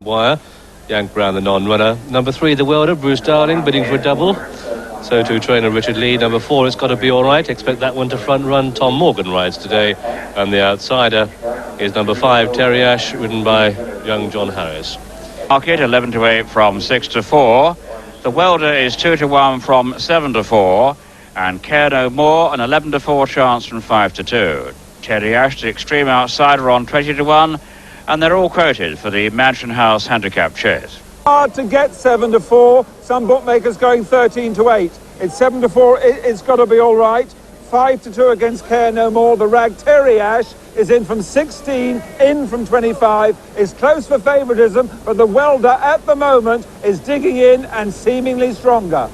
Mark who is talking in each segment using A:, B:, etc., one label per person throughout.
A: Wire, yanked round the non-runner. Number 3, the Welder, Bruce Darling, bidding for a double. So too trainer Richard Lee. Number 4, It's Got to Be All Right. Expect that one to front run. Tom Morgan rides today. And the outsider is number 5, Terry Ash, ridden by young John Harris.
B: Market 11 to 8 from 6 to 4. The Welder is 2 to 1 from 7 to 4. And Care No More, an 11 to 4 chance from 5 to 2. Terry Ash, the extreme outsider, on 20 to 1. And they're all quoted for the Mansion House Handicap chase.
C: Hard to get 7 to 4. Some bookmakers going 13 to 8. It's 7 to 4. It's got to be all right. 5 to 2 against Care No More. The rag Terry Ash is in from 16, in from 25. Is close for favouritism, but the Welder at the moment is digging in and seemingly stronger.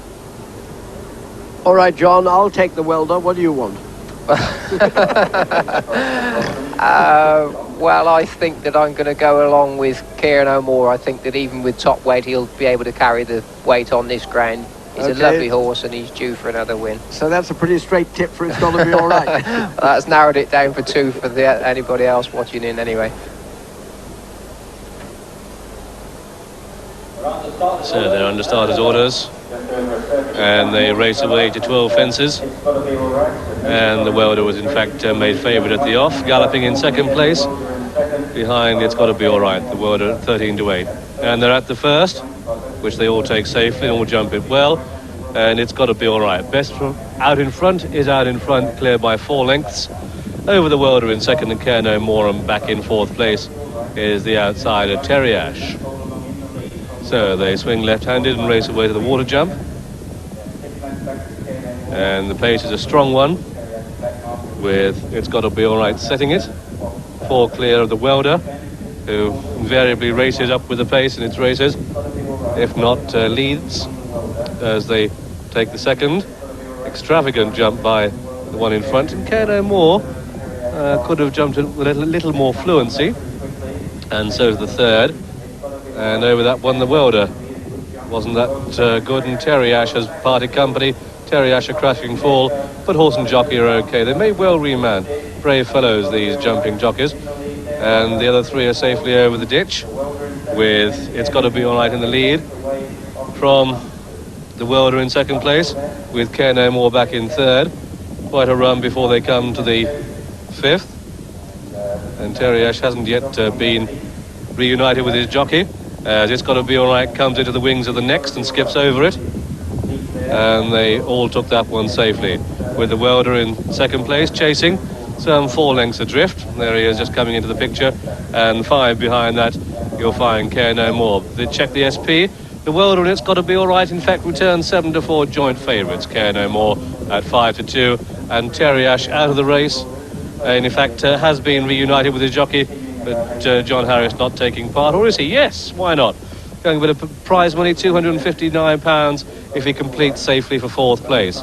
D: All right, John, I'll take the Welder. What do you want?
E: Well, I think that I'm going to go along with Care No More. I think that even with top weight, he'll be able to carry the weight on this ground. He's a lovely horse and he's due for another win.
D: So that's a pretty straight tip for It's Got to Be All Right.
E: That's narrowed it down for 2 for anybody else watching in anyway.
A: So they're under starters' orders. And they race away to 12 fences. And the Welder was in fact made favourite at the off, galloping in second place. Behind It's Got to Be All Right, the Welder 13 to 8. And they're at the first, which they all take safely and all jump it well. And It's Got to Be All Right. Best from out in front is out in front, clear by 4 lengths. Over the Welder in second and Care No More, and back in 4th place is the outsider Terry Ash. So they swing left-handed and race away to the water jump. And the pace is a strong one, with It's Got to Be All Right setting it. 4 clear of the Welder, who invariably races up with the pace in its races. If not, leads as they take the second. Extravagant jump by the one in front. And Care No More could have jumped with a little more fluency. And so to the third. And over that one, the Welder wasn't that good, and Terry Ash has parted company. Terry Ash a crashing fall, but horse and jockey are okay. They may well remand. Brave fellows, these jumping jockeys. And the other 3 are safely over the ditch, with It's Got to Be All Right in the lead. From the Welder in second place, with Care No More back in third. Quite a run before they come to the 5th. And Terry Ash hasn't yet been reunited with his jockey. As It's Got to Be All Right comes into the wings of the next and skips over it. And they all took that one safely, with the Welder in second place, chasing some 4 lengths adrift. There he is, just coming into the picture. And 5 behind that, you'll find Care No More. They check the SP. The Welder and It's Got to Be All Right, in fact, return 7 to 4 joint favourites. Care No More at 5 to 2. And Terry Ash out of the race. And in fact, has been reunited with his jockey. But John Harris not taking part, or is he? Yes, why not? Going with a prize money, £259, if he completes safely for 4th place.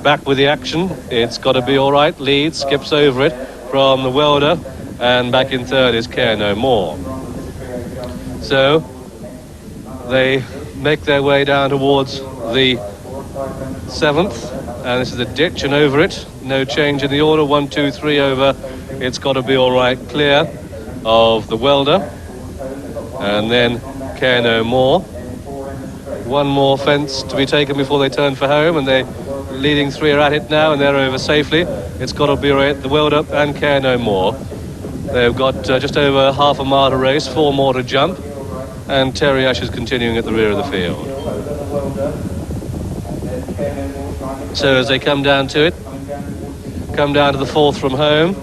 A: Back with the action, It's Got to Be All Right, leads, skips over it from the Welder, and back in third is Care No More. So they make their way down towards the 7th, and this is a ditch and over it. No change in the order, 1, 2, 3 over. It's Got to Be All Right, clear of the Welder, and then Care No More. 1 more fence to be taken before they turn for home, and they leading 3 are at it now, and they're over safely. It's Got to Be All Right, the Welder and Care No More. They've got just over half a mile to race, 4 more to jump, and Terry Ash is continuing at the rear of the field. So as they come down to it, come down to the 4th from home,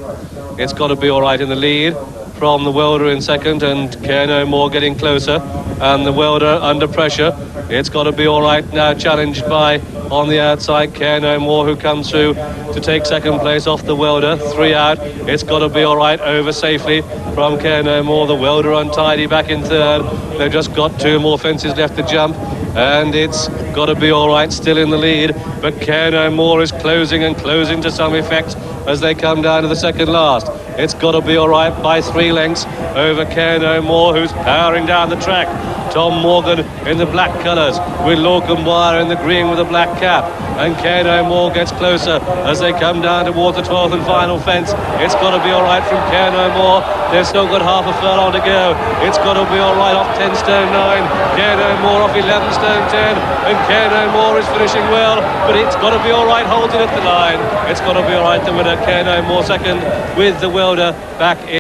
A: It's Got to Be All Right in the lead. From the Welder in second, and Care No More getting closer, and the Welder under pressure. It's Got to Be All Right now challenged by, on the outside, Care No More, who comes through to take second place off the Welder. 3 out. It's Got to Be All Right over safely from Care No More. The Welder untidy back in third. They've just got 2 more fences left to jump, and It's Got to Be All Right still in the lead, but Care No More is closing to some effect as they come down to the second last. It's Got to Be All Right by 3 lengths over Care No More, who's powering down the track Tom Morgan in the black colours, with Lorcan Wire in the green with a black cap. And Care No More gets closer as they come down towards the 12th and final fence. It's got to be all right from Care No More. They've still got half a furlong to go. It's got to be all right off 10 stone 9. Care No More off 11 stone 10. And Care No More is finishing well, but it's got to be all right holding at the line. It's got to be all right. The winner, Care No More, second, with the welder back in.